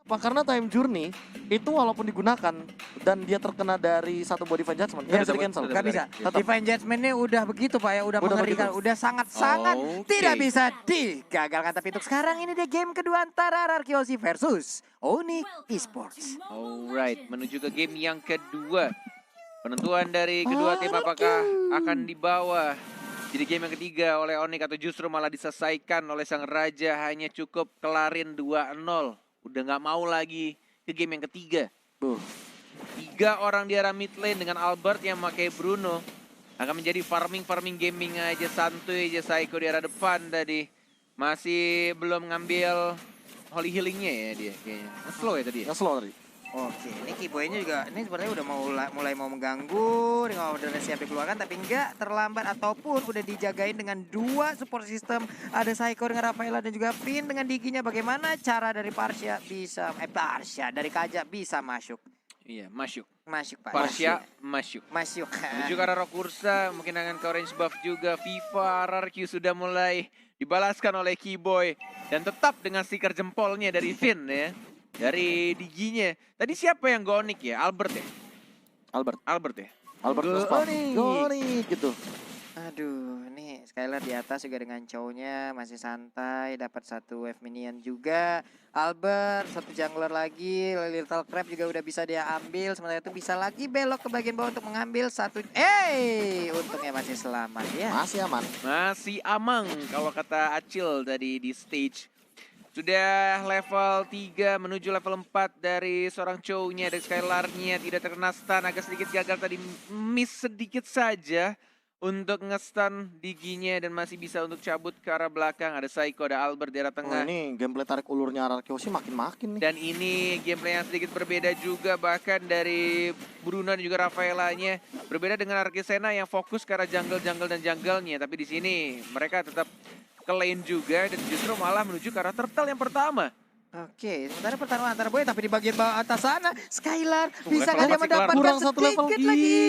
Apa karena time journey itu walaupun digunakan dan dia terkena dari satu body fan judgment, Ya, nggak bisa di cancel. Gak bisa. Tetap. Divine Judgment-nya udah begitu Pak ya, udah mengerikan, begitu. udah sangat-sangat Oke. tidak bisa digagalkan. Tapi untuk sekarang ini dia game kedua antara Arkeosi versus Onyx Esports. Alright, menuju ke game yang kedua. Penentuan dari kedua tim apakah akan dibawa jadi game yang ketiga oleh Onyx atau justru malah diselesaikan oleh sang raja, hanya cukup kelarin 2-0. Udah nggak mau lagi ke game yang ketiga. 3 orang di arah mid lane dengan Albert yang pakai Bruno. Akan menjadi farming gaming aja, santuy aja Saiko di arah depan tadi. Masih belum ngambil holy healingnya ya dia kayaknya. Slow ya tadi ya? Nggak slow tadi. Oke, ini keyboynya juga ini sebenarnya udah mulai mau mengganggu, dengan udah siap dikeluarkan tapi enggak terlambat ataupun udah dijagain dengan 2 support system. Ada Saiko dengan Rafaela dan juga Finn dengan Diginya. Bagaimana cara dari Parsha bisa dari Kaja bisa masuk? Iya, masuk. Masuk Pak. Parsha masuk. Masuk. Menuju ke arah Rokursa, mungkin akan ke orange buff juga. Viva RRQ sudah mulai dibalaskan oleh Keyboy. Dan tetap dengan stiker jempolnya dari Finn ya. Dari Diginya. Tadi siapa yang gonik ya? Albert ya? Albert ya? Goni gitu. Aduh, nih Skylar di atas juga dengan cownya masih santai, dapat 1 wave minion juga. Albert, 1 jungler lagi, Little Crab juga udah bisa dia ambil. Sementara itu bisa lagi belok ke bagian bawah untuk mengambil 1. Untungnya masih selamat ya. Masih aman. Masih amang kalau kata Acil tadi di stage. Sudah level 3 menuju level 4 dari seorang Chow-nya, dari Skylar-nya. Tidak terkena stun, agak sedikit gagal tadi, miss sedikit saja untuk nge-stun Diginya dan masih bisa untuk cabut ke arah belakang. Ada Saiko, ada Albert di arah tengah. Ini gameplay tarik ulurnya Arkeosi makin-makin nih. Dan ini gameplay yang sedikit berbeda juga, bahkan dari Bruno dan juga Rafaelanya. Berbeda dengan Arkesena yang fokus ke arah jungle dan jungle-nya. Tapi di sini mereka tetap ke lane juga dan justru malah menuju ke arah turtle yang pertama. Oke, sementara pertarungan antara boy tapi di bagian bawah atas sana Skylar level bisa kali 4 sih kelar. mendapatkan Kurang 1 level. sedikit lagi.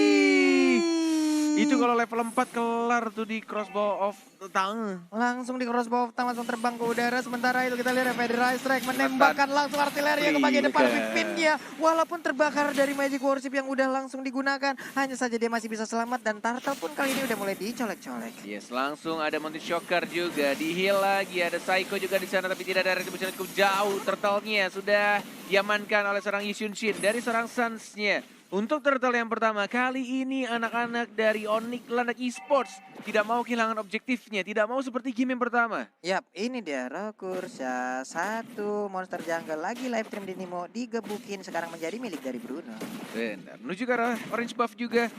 Itu kalau level 4 kelar tuh di crossbow of tang. Langsung di crossbow langsung terbang ke udara. Sementara itu kita lihat Federal Strike menembakkan langsung artileri ke bagian depan Pipinnya. Walaupun terbakar dari Magic Worship yang udah langsung digunakan, hanya saja dia masih bisa selamat dan Turtle pun kali ini udah mulai dicolek-colek. Yes, langsung ada Mountain Shocker juga, di heal lagi, ada Saiko juga di sana tapi tidak ada retribution cukup jauh. Turtle-nya sudah diamankan oleh seorang Yishun Shin dari seorang Suns-nya. Untuk turtle yang pertama, kali ini anak-anak dari Onyx Landak Esports tidak mau kehilangan objektifnya, tidak mau seperti game yang pertama. Yap, ini dia Rokursa 1 monster jungle lagi live stream di Nimo digebukin sekarang menjadi milik dari Bruno. Benar, menuju ke arah orange buff juga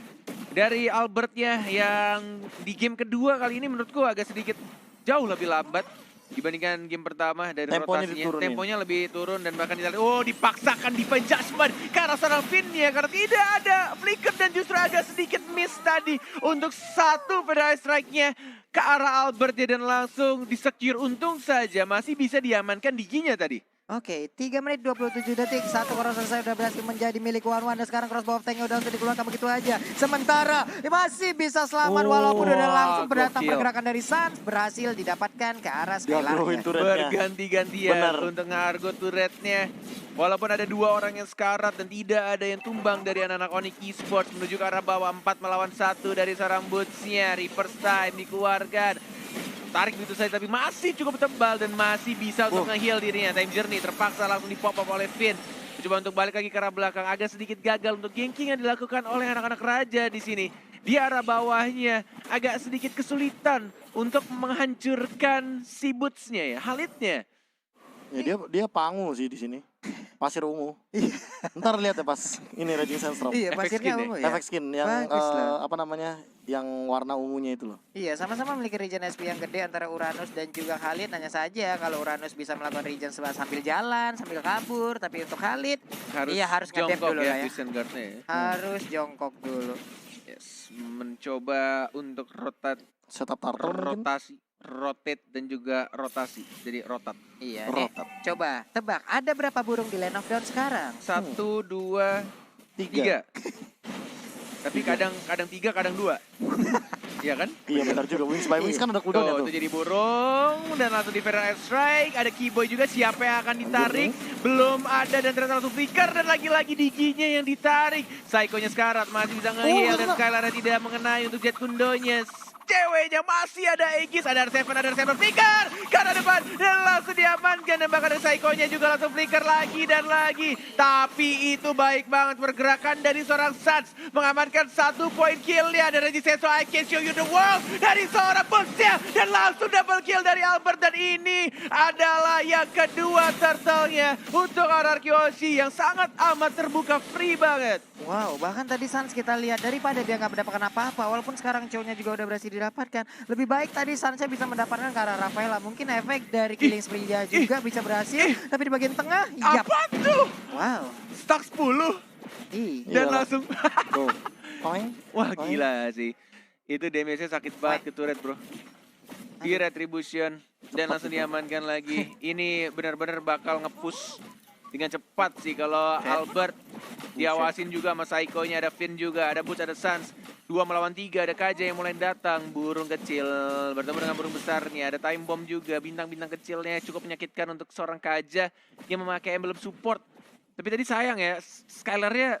dari Albertnya yang di game kedua kali ini menurutku agak sedikit jauh lebih lambat dibandingkan game pertama dari Temponya rotasinya. diturunin. Temponya lebih turun dan bahkan dipaksakan Divine Judgment ke arah seorang Finn-nya karena tidak ada flicker dan justru agak sedikit miss tadi untuk 1 Federal Strike-nya ke arah Albert dan langsung di-secure. Untung saja masih bisa diamankan Diginya tadi. Oke, 3 menit 27 detik. 1 cross selesai udah berhasil menjadi milik One dan sekarang crossbow of tank udah dikeluarkan begitu aja. Sementara masih bisa selamat walaupun udah langsung berdatang gokil. pergerakan dari Suns berhasil didapatkan ke arah Skylar. Berganti-gantian untuk ngargo turretnya. Walaupun ada 2 orang yang sekarat dan tidak ada yang tumbang dari anak-anak Onyx Esports menuju ke arah bawah 4 melawan 1 dari seorang Boots-nya. Reverse time dikeluarkan. Tarik begitu saja tapi masih cukup tebal dan masih bisa untuk nge-heal dirinya. Time Journey terpaksa langsung dipop-up oleh Finn. Coba untuk balik lagi ke arah belakang, agak sedikit gagal untuk ganking yang dilakukan oleh anak-anak raja di sini. Di arah bawahnya agak sedikit kesulitan untuk menghancurkan si Boots-nya ya, Khalid-nya. Ya dia pangu sih di sini. Pasir ungu. Ntar lihat ya pas ini Raging Sandstorm. Iya, Efek pasirnya skin ya? ungu ya. Efek skin yang Bagus lah. apa namanya? Yang warna ungunya itu loh. Iya, sama-sama memiliki regen SP yang gede antara Uranus dan juga Khalid. Hanya saja kalau Uranus bisa melakukan regen sambil jalan, sambil kabur. Tapi untuk Khalid, harus nge-def jongkok dulu lah ya. Vision Guard-nya ya. Harus jongkok dulu. Yes, mencoba untuk Setup turtle mungkin. rotate dan juga rotasi. Jadi rotat. Iya, nih. Coba tebak, ada berapa burung di Land of Dawn sekarang? 1, 2, 3. Tapi kadang 3, kadang 2. Iya kan? Iya benar juga, Wings by Wings kan ada cooldown ya Tuh, tuh. itu jadi burung dan langsung di Feral Air Strike. Ada Keyboy juga, siapa yang akan ditarik? Belum ada dan ternyata langsung flicker dan lagi-lagi Diginya yang ditarik. Psycho-nya sekarat masih bisa nge-heal dan Skylar tidak mengenai untuk Jet Kundonya. Ceweknya masih ada Aegis, ada R7 flicker ke arah depan dan langsung diamankan dan bahkan ada Psycho-nya juga langsung flicker lagi dan lagi. Tapi itu baik banget pergerakan dari seorang Suns mengamankan 1 poin kill-nya dari Regiseso. I can show you the world dari seorang Bosnya dan langsung double kill dari Albert dan ini adalah yang kedua turtle-nya untuk RRQ Hoshi yang sangat amat terbuka, free banget. Wow, bahkan tadi Suns kita lihat daripada dia nggak mendapatkan apa-apa, walaupun sekarang cowoknya juga udah berhasil didapatkan. Lebih baik tadi Sunsnya bisa mendapatkan ke arah Rafaela. Mungkin efek dari killing spree dia juga bisa berhasil, tapi di bagian tengah, yap. Apa tuh? Wow. Stuck 10 dan Iya. langsung Tuh. Toing. wah gila sih. Itu damage-nya sakit banget ke turret, bro. Di retribution dan langsung diamankan lagi. Ini benar-benar bakal nge-push dengan cepat sih kalau Albert diawasin juga sama Psycho-nya. Ada Finn juga, ada Boots, ada Suns. 2 melawan 3, ada Kaja yang mulai datang. Burung kecil bertemu dengan burung besarnya. Ada Time Bomb juga, bintang-bintang kecilnya cukup menyakitkan untuk seorang Kaja yang memakai emblem support. Tapi tadi sayang ya, Skylar-nya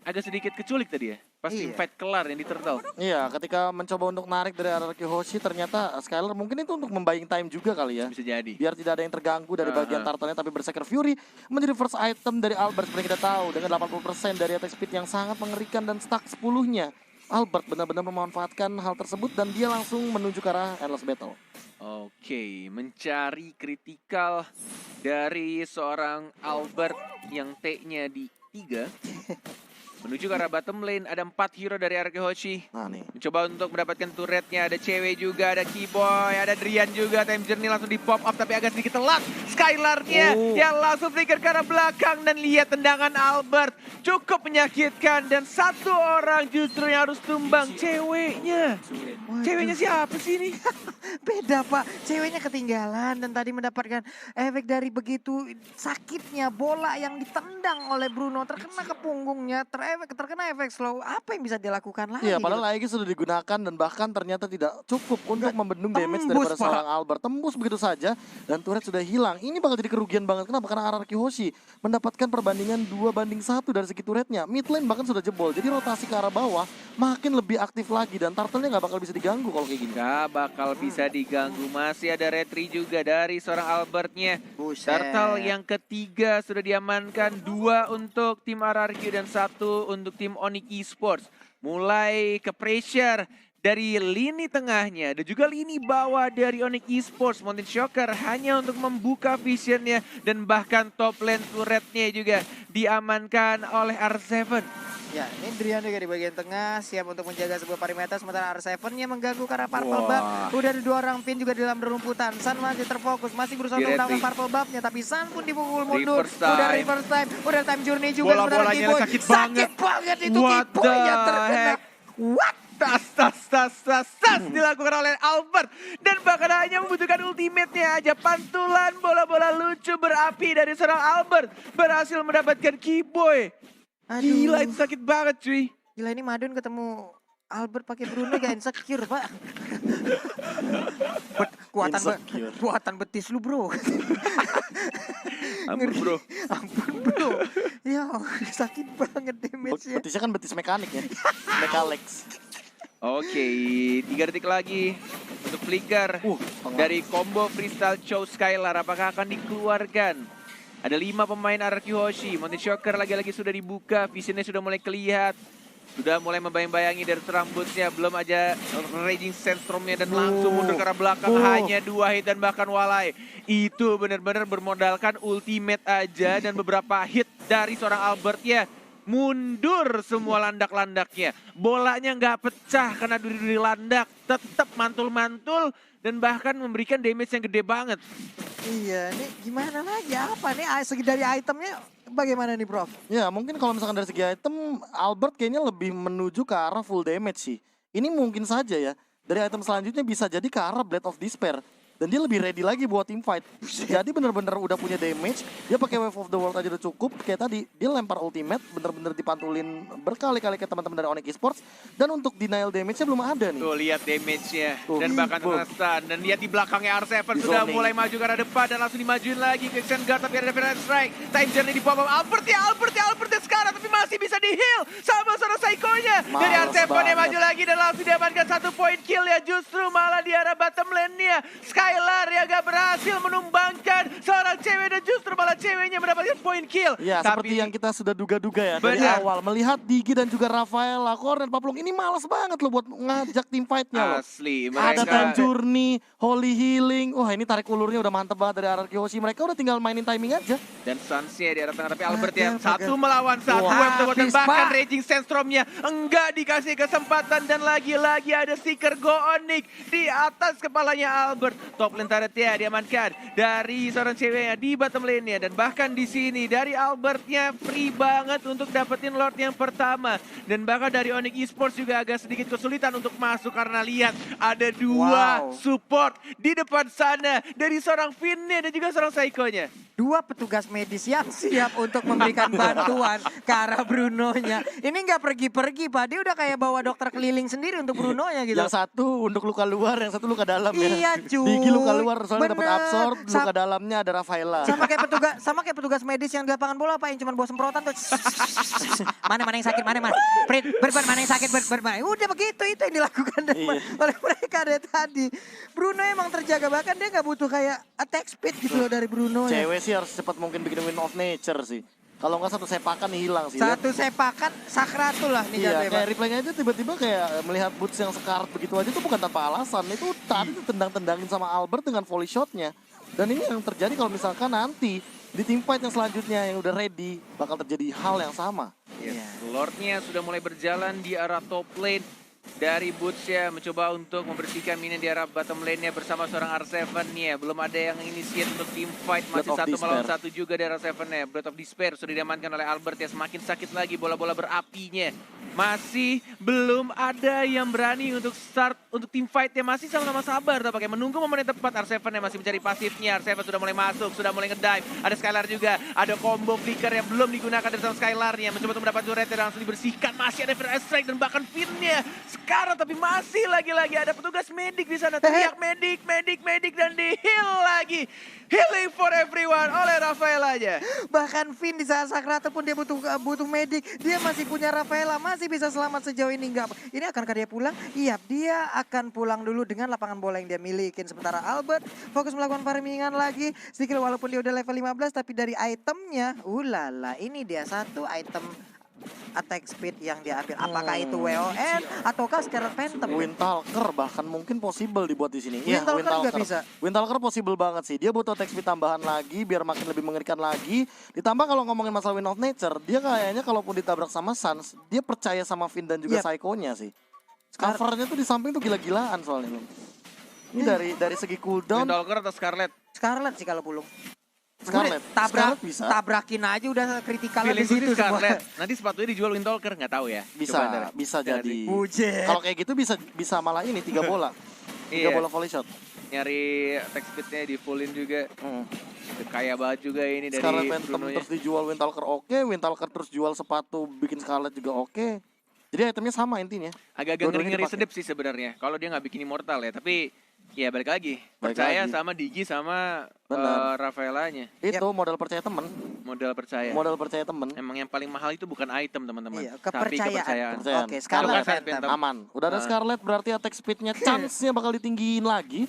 agak sedikit keculik tadi ya. Pas Iya. fight kelar yang di turtle. Iya, ketika mencoba untuk narik dari RRQ Hoshi ternyata Skylar mungkin itu untuk membuying time juga kali ya. Bisa jadi. Biar tidak ada yang terganggu dari bagian turtle-nya, tapi Berserker Fury menjadi first item dari Albert seperti kita tahu dengan 80% dari attack speed yang sangat mengerikan dan stack 10-nya. Albert benar-benar memanfaatkan hal tersebut dan dia langsung menuju ke arah Endless Battle. Oke, mencari kritikal dari seorang Albert yang T-nya di 3. Menuju ke arah bottom lane, ada 4 hero dari RRQ Hoshi. Nah nih. Mencoba untuk mendapatkan turretnya, ada cewek juga, ada Keyboy, ada Drian juga. Time Journey langsung di pop up tapi agak sedikit telat. Skylar-nya yang langsung flicker ke arah belakang dan lihat tendangan Albert. Cukup menyakitkan dan satu orang justru yang harus tumbang, ceweknya. Ceweknya siapa sih ini? Beda Pak, ceweknya ketinggalan dan tadi mendapatkan efek dari begitu sakitnya bola yang ditendang oleh Bruno terkena ke punggungnya, terkena efek slow. Apa yang bisa dilakukan lagi? Iya, padahal Aegis sudah digunakan dan bahkan ternyata tidak cukup untuk membendung damage tembus, daripada Pak. seorang Albert. Tembus begitu saja dan turret sudah hilang. Ini bakal jadi kerugian banget. Kenapa? Karena RRQ Hoshi mendapatkan perbandingan 2-1 dari segi turretnya. Mid lane bahkan sudah jebol. Jadi rotasi ke arah bawah makin lebih aktif lagi dan turtle-nya nggak bakal bisa diganggu kalau kayak gini. Gak bakal bisa diganggu. Masih ada retri juga dari seorang Albertnya. Buset. Turtle yang ketiga sudah diamankan, 2 untuk tim RRQ dan 1 untuk tim Onyx Esports. Mulai ke pressure dari lini tengahnya dan juga lini bawah dari Onyx Esports. Mountain Shocker hanya untuk membuka visionnya dan bahkan top lane turretnya juga diamankan oleh R7. Ya, ini Drian juga di bagian tengah siap untuk menjaga sebuah perimeter sementara R7-nya mengganggu karena Purple Buff. Udah ada 2 orang pin juga di dalam rumputan. Sun masih terfokus, masih berusaha untuk mendapatkan Purple Buff-nya tapi Sun pun dipukul mundur. Udah reverse time, udah time journey juga sementara Bola-bolanya Keyboy. sakit banget itu What Keyboy-nya the terkena. heck? What? Tas dilakukan oleh Albert dan bahkan hanya membutuhkan ultimate-nya aja. Pantulan bola-bola lucu berapi dari seorang Albert berhasil mendapatkan Keyboy. Aduh. Gila, itu sakit banget cuy. Gila, ini Madun ketemu Albert pakai Bruno gak insecure Pak. Insecure. Kuatan betis lu bro. Ampun bro. Ampun bro. Ya sakit banget damage-nya. Betisnya kan betis mekanik ya. Mekalex. Oke, 3 detik lagi untuk flicker dari combo Freestyle Show Skylar. Apakah akan dikeluarkan? Ada 5 pemain RRQ Hoshi. Mountain Shocker lagi-lagi sudah dibuka. Visionnya sudah mulai kelihatan. Sudah mulai membayang-bayangi dari rambutnya. Belum aja Raging Sandstorm-nya dan langsung mundur ke arah belakang. Hanya 2 hit dan bahkan walai. Itu benar-benar bermodalkan ultimate aja dan beberapa hit dari seorang Albert ya. Mundur semua landak-landaknya. Bolanya nggak pecah karena duri-duri landak. Tetap mantul-mantul dan bahkan memberikan damage yang gede banget. Iya, ini gimana lagi? Apa nih segi dari itemnya bagaimana nih Prof? Ya mungkin kalau misalkan dari segi item Albert kayaknya lebih menuju ke arah full damage sih. Ini mungkin saja ya. Dari item selanjutnya bisa jadi ke arah Blade of Despair. Dan dia lebih ready lagi buat team fight. Jadi bener-bener udah punya damage. Dia pakai Wave of the World aja udah cukup. Kayak tadi, dia lempar ultimate, bener-bener dipantulin berkali-kali ke teman-teman dari Onyx Esports. Dan untuk denial damage-nya belum ada nih. Tuh lihat damage-nya Tuh, dan bahkan tuh. stun. Dan lihat di belakangnya R7 Di sudah zoning. mulai maju ke arah depan dan langsung dimajuin lagi ke Xen Guard, tapi ada Defense Strike. Time Journey di pop up. Albert ya sekarang tapi masih bisa di-heal sama seorang Psycho-nya. Dari Males R7 yang banget. maju lagi dan langsung diamankan 1 point kill ya. Justru malah di arah bottom lane-nya Skylar yang gak berhasil menumbangkan seorang cewek dan justru malah ceweknya mendapatkan point kill. Ya, seperti yang kita sudah duga-duga ya dari Benar. awal. Melihat Digi dan juga Rafaela, Korn dan Paplung ini malas banget loh buat ngajak tim fight-nya loh. Asli Ada Time mereka Journey, Holy Healing. Wah, ini tarik ulurnya udah mantep banget dari RRQ Hoshi. Mereka udah tinggal mainin timing aja. dan Suns-nya di arah tengah, tapi Albert ya Agak, satu melawan satu. Wah, Web dan habis, bahkan Pak. Raging Sandstorm-nya enggak dikasih kesempatan dan lagi-lagi ada Seeker Go Onyx di atas kepalanya Albert. Top lane turret-nya diamankan dari seorang ceweknya di bottom lane-nya dan bahkan di sini dari Albertnya free banget untuk dapetin Lord yang pertama dan bahkan dari Onyx Esports juga agak sedikit kesulitan untuk masuk karena lihat ada dua Wow. support di depan sana dari seorang Finn-nya dan juga seorang Psycho-nya. Dua petugas medis yang siap untuk memberikan bantuan ke arah Bruno-nya. Ini nggak pergi-pergi, Pak. Dia udah kayak bawa dokter keliling sendiri untuk Bruno-nya gitu. Yang satu untuk luka luar, yang satu luka dalam ya. Iya, cuy. Digi luka luar soalnya dapat Bener. absorb, luka dalamnya ada Rafaela. Sama kayak petugas medis yang di lapangan bola, Pak, yang cuma bawa semprotan tuh. Mana yang sakit, mana. Prit, mana yang sakit, mana. Udah begitu, itu yang dilakukan Iya. oleh mereka dari tadi. Bruno emang terjaga, bahkan dia nggak butuh kayak attack speed gitu loh dari Bruno. Cewek sih harus cepat mungkin bikin win of nature sih. Kalau nggak satu sepakan hilang sih. Ya. Satu sepakan sakratul lah nih Iya, jatuhnya, Pak. kayak replaynya aja tiba-tiba kayak melihat Boots yang sekarat begitu aja tuh bukan tanpa alasan. Itu tadi tuh tendang-tendangin sama Albert dengan volley shotnya. Dan ini yang terjadi kalau misalkan nanti di team fight yang selanjutnya yang udah ready bakal terjadi hal yang sama. Yes. Iya. Lordnya sudah mulai berjalan di arah top lane dari Boots ya, mencoba untuk membersihkan minion di arah bottom lane-nya bersama seorang R7-nya. Belum ada yang initiate untuk team fight, masih Blood of satu melawan Despair. satu juga dari R7-nya. Blood of Despair sudah diamankan oleh Albert ya, semakin sakit lagi bola-bola berapinya. Masih belum ada yang berani untuk start untuk team fight-nya, masih sama-sama sabar tampaknya menunggu momen yang tepat. R7 yang masih mencari pasifnya, R7 sudah mulai masuk, sudah mulai ngedive. Ada Skylar juga, ada combo flicker yang belum digunakan dari sama Skylar-nya, mencoba untuk mendapat turret dan langsung dibersihkan. Masih ada Fire Strike dan bahkan Finn-nya sekarang, tapi masih lagi-lagi ada petugas medik di sana, teriak medik dan di heal lagi. Healing for everyone oleh Rafael aja. Bahkan Finn di saat Sakrata pun dia butuh medik. Dia masih punya Rafaela, masih bisa selamat sejauh ini enggak. Ini akankah dia pulang? Iya, dia akan pulang dulu dengan lapangan bola yang dia milikin. Sementara Albert fokus melakukan farmingan lagi. Sedikit walaupun dia udah level 15 tapi dari itemnya, ulala, ini dia satu item attack speed yang dia ambil. Apakah itu WON ataukah Scarlet Phantom? Windtalker bahkan mungkin possible dibuat di sini. Windtalker juga bisa. Windtalker possible banget sih. Dia butuh attack speed tambahan lagi biar makin lebih mengerikan lagi. Ditambah kalau ngomongin masalah Wind of Nature, dia kayaknya kalaupun ditabrak sama Suns, dia percaya sama Finn dan juga Yep. Psycho-nya sih. Covernya tuh di samping tuh gila-gilaan soalnya. Bang. Ini dari segi cooldown, Windtalker atau Scarlet? Scarlet sih kalau pulung. Scarlet. Tabrak, Scarlet bisa. tabrakin aja udah kritikal di Feeling gue situ sih Scarlet. semua. Nanti sepatunya dijual Windtalker, nggak tahu ya. Bisa, Coba ntar. bisa Jangan jadi. sih. Bujet. Kalau kayak gitu bisa malah ini 3 bola. 3 Iya. bola volley shot. Nyari attack speed-nya di fullin juga. Kaya banget juga ini dari Scarlet Phantom Bruno-nya. terus dijual Windtalker oke, Windtalker terus jual sepatu bikin Scarlet juga oke. Jadi itemnya sama intinya. Agak-agak Dua-duanya ngeri-ngeri dipakai. sedep sih sebenarnya. Kalau dia nggak bikin immortal ya, tapi ya balik lagi. Balik Percaya lagi. sama Digi sama Benar. Rafaelanya. Itu modal percaya temen. Modal percaya. Modal percaya temen. Emang yang paling mahal itu bukan item teman-teman, Iya, tapi kepercayaan. kepercayaan. Kepercayaan. Oke, Kalau Scarlet nggak Phantom. Phantom. Aman. Udah ada Ah. Scarlet berarti attack speednya chance-nya bakal ditinggiin lagi.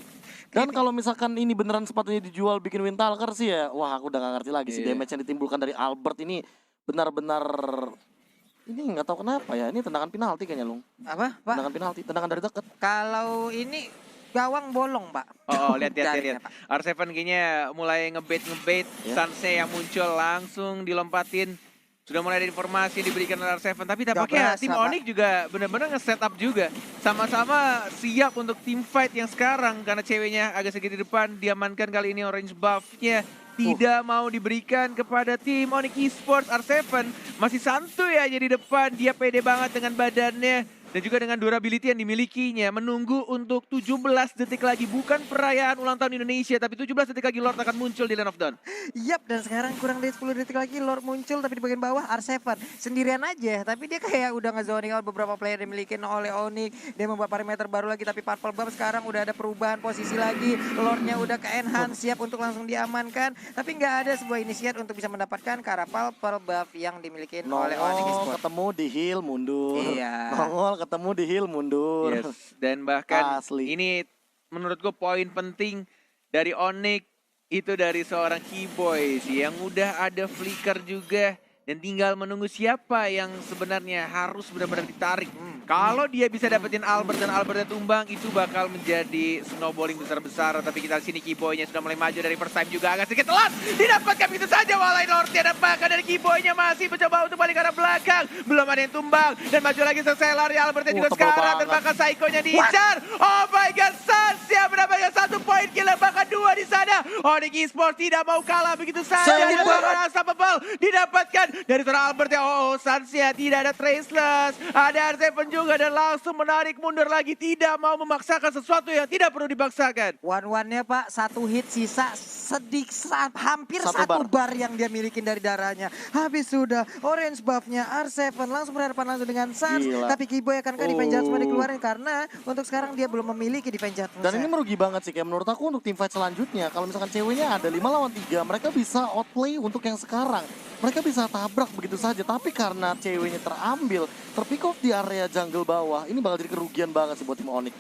Dan kalau misalkan ini beneran sepatunya dijual bikin Windtalker sih ya, wah aku udah gak ngerti lagi sih Iya. damage yang ditimbulkan dari Albert ini benar-benar ini nggak tahu kenapa ya. Ini tendangan penalti kayaknya, Lung. Apa, Pak? Tendangan penalti, tendangan dari deket. Kalau ini gawang bolong, Pak. Oh, lihat. Jaringnya, Pak. R7 kayaknya mulai ngebait Ya. Sunsnya yang muncul langsung dilompatin. Sudah mulai ada informasi yang diberikan oleh R7, tapi tampaknya berasa, tim Pak. Onyx juga benar-benar nge-setup juga. Sama-sama siap untuk tim fight yang sekarang karena ceweknya agak sedikit di depan, diamankan kali ini orange buff-nya. Tidak mau diberikan kepada tim Onyx Esports. R7 masih santuy aja di depan, dia pede banget dengan badannya. Dan juga dengan durability yang dimilikinya, menunggu untuk 17 detik lagi. Bukan perayaan ulang tahun Indonesia, tapi 17 detik lagi Lord akan muncul di Land of Dawn. Yap, dan sekarang kurang dari 10 detik lagi Lord muncul, tapi di bagian bawah R7 sendirian aja. Tapi dia kayak udah nge-zoning out beberapa player yang dimiliki oleh Onyx. Dia membuat parameter baru lagi, tapi Purple Buff sekarang udah ada perubahan posisi lagi. Lordnya udah ke-enhance, siap untuk langsung diamankan. Tapi nggak ada sebuah inisiat untuk bisa mendapatkan ke arah Purple Buff yang dimiliki oleh Onyx Nongol Esports. ketemu di heal mundur. Iya. Nongol ketemu di heal mundur. Yes, dan bahkan Asli. ini menurut gue poin penting dari Onyx itu dari seorang Keyboy sih yang udah ada flicker juga dan tinggal menunggu siapa yang sebenarnya harus benar-benar ditarik. Kalau dia bisa dapetin Albert dan Albertnya tumbang, itu bakal menjadi snowballing besar-besar. Tapi kita sini Keyboynya sudah mulai maju dari first time juga agak sedikit telat. Didapatkan begitu saja walai Lordnya dan bahkan dari Keyboynya masih mencoba untuk balik ke arah belakang. Belum ada yang tumbang dan maju lagi selesai lari Albertnya juga tebal sekarang. Dan banget. bahkan Psycho-nya diincar. Oh my god, Sansia mendapatkan 1 poin killer bahkan 2 di sana. Onyx Esports tidak mau kalah begitu saja. Sayang Dan banget. bahkan Unstoppable didapatkan dari seorang Albertnya. Oh, Sansia tidak ada Traceless. Ada R7 juga dan langsung menarik mundur lagi. Tidak mau memaksakan sesuatu yang tidak perlu dipaksakan. One-one-nya Pak, 1 hit sisa hampir Satu satu bar yang dia milikin dari darahnya. Habis sudah orange buff-nya R7 langsung berhadapan langsung dengan Sans. Gila. Tapi Keyboy akankah defense judgment dikeluarin karena untuk sekarang dia belum memiliki defense judgment. Dan ini merugi banget sih, kayak menurut aku untuk tim fight selanjutnya, kalau misalkan ceweknya ada 5 lawan 3, mereka bisa outplay untuk yang sekarang. Mereka bisa tabrak begitu saja, tapi karena ceweknya terambil, terpick off di area jungle bawah, ini bakal jadi kerugian banget sih buat tim Onyx.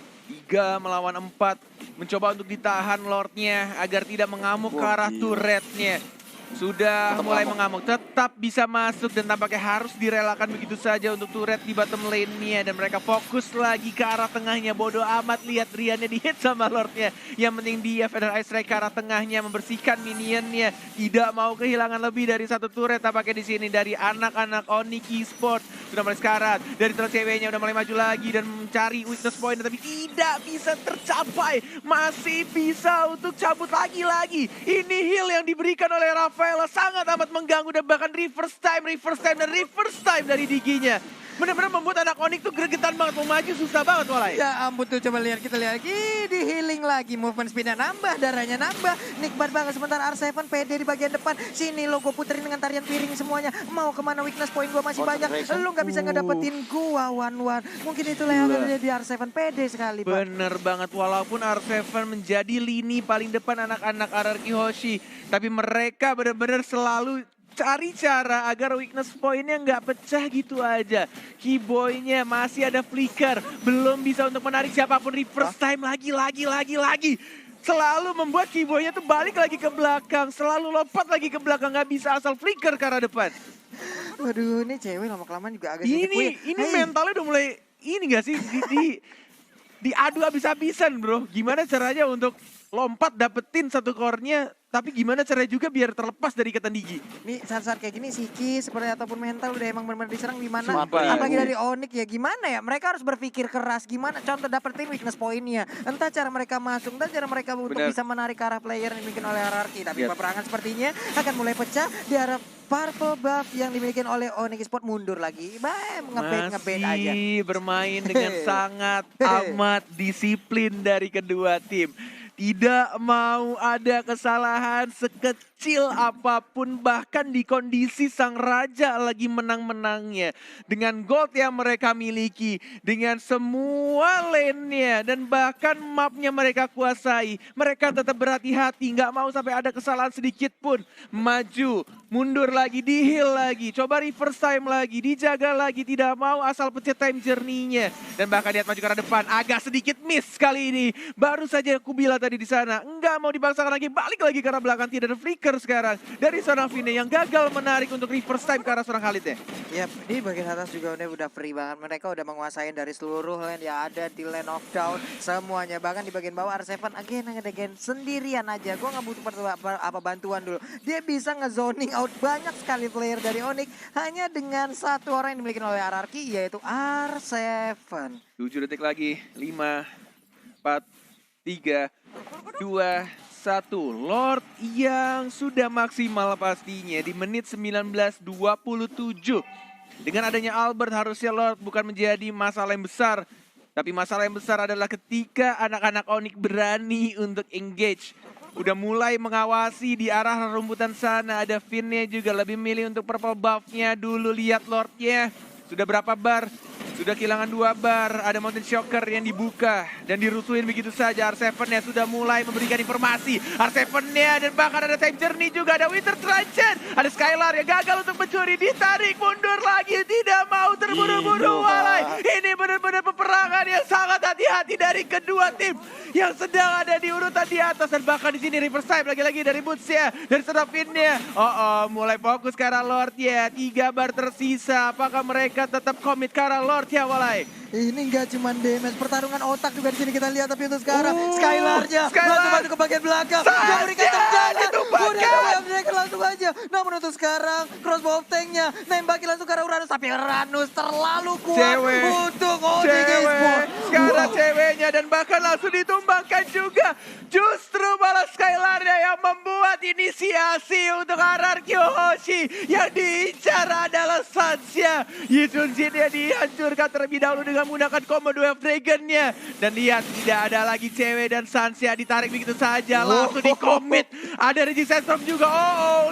3 melawan 4. Mencoba untuk ditahan Lordnya agar tidak mengamuk ke arah Gokil. turretnya. Sudah Tetap mulai ngamuk. mengamuk, tetap bisa masuk dan tampaknya harus direlakan begitu saja untuk turret di bottom lane-nya. Dan mereka fokus lagi ke arah tengahnya, bodoh amat lihat Riannya di-hit sama Lordnya. Yang penting dia Feather Ice Strike ke arah tengahnya, membersihkan minionnya. Tidak mau kehilangan lebih dari 1 turret tampaknya di sini dari anak-anak Onyx Esports. Sudah mulai sekarat, dari terus ceweknya udah mulai maju lagi dan mencari weakness point tapi tidak bisa tercapai. Masih bisa untuk cabut lagi-lagi. Ini heal yang diberikan oleh Rafaela sangat amat mengganggu dan bahkan reverse time dari Diginya. Benar-benar membuat anak Onyx tuh gregetan banget, mau maju susah banget walai. Ya ampun tuh, coba lihat, kita lihat lagi di healing lagi, movement speednya nambah, darahnya nambah, nikmat banget. Sementara R7 PD di bagian depan, sini lo gue puterin dengan tarian piring semuanya. Mau kemana, weakness point gue masih banyak, lu gak bisa ngedapetin gua one-one. Mungkin itulah yang akan terjadi, R7 PD sekali Pak. Bener banget, walaupun R7 menjadi lini paling depan anak-anak RRQ Hoshi, tapi mereka benar-benar selalu cari cara agar weakness point-nya nggak pecah gitu aja. Keyboy-nya masih ada flicker, belum bisa untuk menarik siapapun. Reverse time lagi. Selalu membuat Keyboy-nya tuh balik lagi ke belakang, selalu lompat lagi ke belakang, nggak bisa asal flicker ke arah depan. Waduh, ini cewek lama-kelamaan juga agak sedikit weird. Ini mentalnya udah mulai ini gak sih diadu habis-habisan bro. Gimana caranya untuk lompat dapetin 1 core-nya, tapi gimana caranya juga biar terlepas dari ikatan Digi. Nih saat-saat kayak gini psikis seperti ataupun mental udah emang benar-benar diserang di mana. Sumpah. Apalagi dari Onyx ya, gimana ya, mereka harus berpikir keras gimana contoh dapetin weakness point-nya. Entah cara mereka masuk, entah cara mereka untuk Bener. bisa menarik ke arah player yang dibikin oleh RRQ. Tapi Yes. peperangan sepertinya akan mulai pecah di arah purple buff yang dimiliki oleh Onyx Sport mundur lagi. Ngebet aja. Masih bermain dengan sangat amat disiplin dari kedua tim. Tidak mau ada kesalahan sekecil apapun, bahkan di kondisi sang raja lagi menang-menangnya. Dengan gold yang mereka miliki, dengan semua lane-nya, dan bahkan mapnya mereka kuasai. Mereka tetap berhati-hati, nggak mau sampai ada kesalahan sedikit pun. Maju, mundur lagi, di-heal lagi, coba reverse time lagi, dijaga lagi, tidak mau asal pencet time journey-nya. Dan bahkan lihat maju ke arah depan, agak sedikit miss kali ini. Baru saja aku bilang tadi di sana, enggak mau dipaksakan lagi, balik lagi ke arah belakang, tidak ada flicker sekarang dari seorang Vine yang gagal menarik untuk reverse time ke arah seorang Khalid ya. Yap, di bagian atas juga udah free banget. Mereka udah menguasai dari seluruh lane yang ada di Land of Dawn semuanya. Bahkan di bagian bawah R7 again sendirian aja. Gue nggak butuh apa bantuan dulu. Dia bisa nge-zoning out banyak sekali player dari Onyx hanya dengan 1 orang yang dimiliki oleh RRQ, yaitu R7. 7 detik lagi, 5, 4, 3, 2, 1. Lord yang sudah maksimal pastinya di menit 19.27. Dengan adanya Albert harusnya Lord bukan menjadi masalah yang besar. Tapi masalah yang besar adalah ketika anak-anak Onyx berani untuk engage. Udah mulai mengawasi di arah rumputan sana. Ada Finn-nya juga lebih milih untuk purple buff-nya dulu. Lihat Lord-nya. Sudah berapa bar? Sudah kehilangan 2 bar. Ada Mountain Shocker yang dibuka. Dan dirusuhin begitu saja. R7-nya sudah mulai memberikan informasi. R7-nya dan bahkan ada Time Journey juga. Ada Winter Trident. Ada Skylar yang gagal untuk mencuri. Ditarik mundur lagi. Tidak mau terburu-buru. Walai. Ini benar-benar peperangan yang sangat hati-hati dari kedua tim. Yang sedang ada di urutan di atas. Dan bahkan di sini reverse time lagi-lagi dari Boots-nya. Dari Serafin-nya. Mulai fokus ke arah Lord-nya. 3 bar tersisa. Apakah mereka tetap komit ke arah Lord? Ya Walai. Ini nggak cuma damage, pertarungan otak juga di sini kita lihat. Tapi untuk sekarang Skylar-nya langsung masuk ke bagian belakang. Dia berikan tendangan, udah langsung aja. Namun untuk sekarang crossbow tank-nya nembakin langsung ke arah Uranus. Tapi Uranus terlalu kuat untuk Onyx Esports. Sekarang ceweknya dan bahkan langsung ditumbangkan juga. Justru malah Skylar-nya yang membuat inisiasi untuk RRQ Hoshi. Yang diincar adalah Sansya. Yisun Jin-nya dihancurkan terlebih dahulu dengan menggunakan combo Wave Dragon-nya. Dan lihat tidak ada lagi cewek dan Sansya ditarik begitu saja. Langsung di-commit. Ada Resistance Storm juga.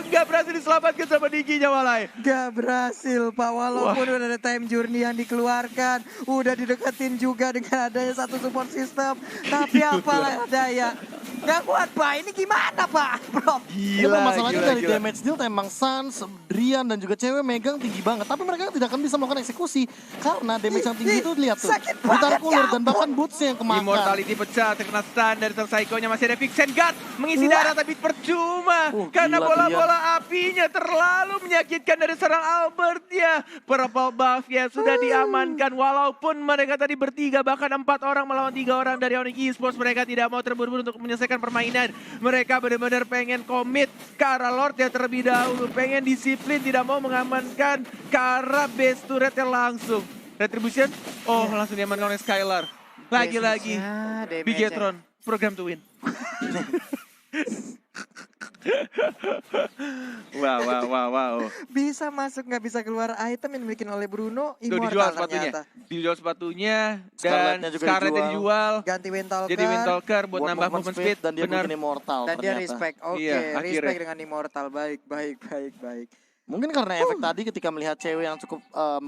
Nggak berhasil diselamatkan sama Diginya Walai. Gak berhasil Pak, walaupun udah ada Time Journey yang dikeluarkan. Udah dideketin juga dengan adanya satu support system. Tapi apalah daya. Gak kuat Pak, ini gimana Pak? Bro. Gila, masalahnya dari damage deal emang Sans, Drian dan juga cewek megang tinggi banget. Tapi mereka tidak akan bisa melakukan eksekusi. Karena damage yang tinggi itu lihat tuh. Ditarik ulur dan bahkan Boots-nya yang kemakan. Immortality pecah, terkena stun dari Psycho-nya. Masih ada Vixen Guard mengisi darah tapi percuma. Karena gila, bola-bola apinya terlalu menyakitkan dari serang Albert ya. Purple buff-nya sudah diamankan. Walaupun mereka tadi bertiga, bahkan 4 orang melawan 3 orang dari Onyx Esports. Mereka tidak mau terburu-buru untuk menyelesaikan permainan. Mereka benar-benar pengen komit ke arah Lord ya terlebih dahulu. Pengen disiplin, tidak mau mengamankan ke arah base turret langsung. Retribution, langsung diamankan oleh Skylar. Lagi-lagi, Bigetron, program to win. Wow. Bisa masuk nggak bisa keluar item yang dimiliki oleh Bruno. Tuh dijual sepatunya. Dijual sepatunya dan Scarlet-nya dijual. Ganti Windtalker. Jadi Windtalker buat nambah movement speed. Dan dia bikin Immortal Dan dia ternyata. respect. Oke, respect dengan Immortal. Baik. Mungkin karena efek tadi ketika melihat cewek yang cukup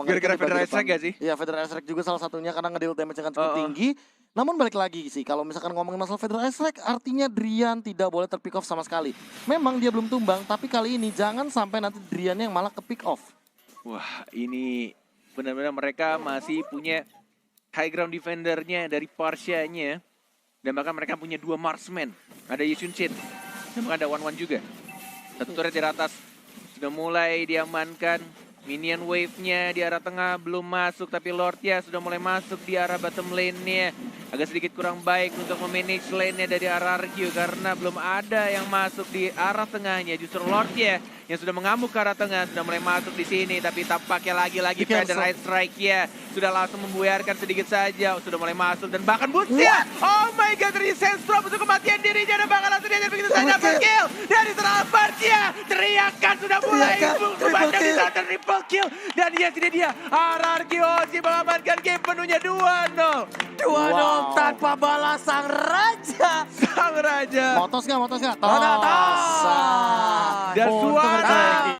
Gara-gara Federal Strike gak sih? Iya, Federal Strike juga salah satunya karena ngedeal damage yang cukup tinggi. Namun balik lagi sih, kalau misalkan ngomongin masalah Federal Strike, artinya Drian tidak boleh terpick off sama sekali. Memang dia belum tumbang, tapi kali ini jangan sampai nanti Drian yang malah ke pick off. Wah, ini benar-benar mereka masih punya high ground defendernya dari Parsia-nya. Dan bahkan mereka punya 2 marksman. Ada Yisun Chin, dan bahkan ada Wan juga. Satu turret di atas. Sudah mulai diamankan. Minion wave-nya di arah tengah belum masuk. Tapi Lord-nya sudah mulai masuk di arah bottom lane-nya. Agak sedikit kurang baik untuk memanage lane-nya dari arah RRQ. Karena belum ada yang masuk di arah tengahnya. Justru Lord-nya yang sudah mengamuk ke arah tengah. Sudah mulai masuk di sini. Tapi tampaknya lagi-lagi Federal Strike-nya sudah langsung membuyarkan sedikit saja. Sudah mulai masuk dan bahkan Boots-nya. Oh my god, Resistance Storm untuk kematian dirinya. Dan bahkan langsung dia begitu saja dapat kill. Dari Albert-nya. Teriakan sudah mulai membakar di sana triple kill. Dan yes, ini dia RRQ Hoshi mengamankan game penuhnya 2-0. 2-0 tanpa balas sang raja. Sang raja. Motos nggak? Motos. Tosan. Dan Untung suara ada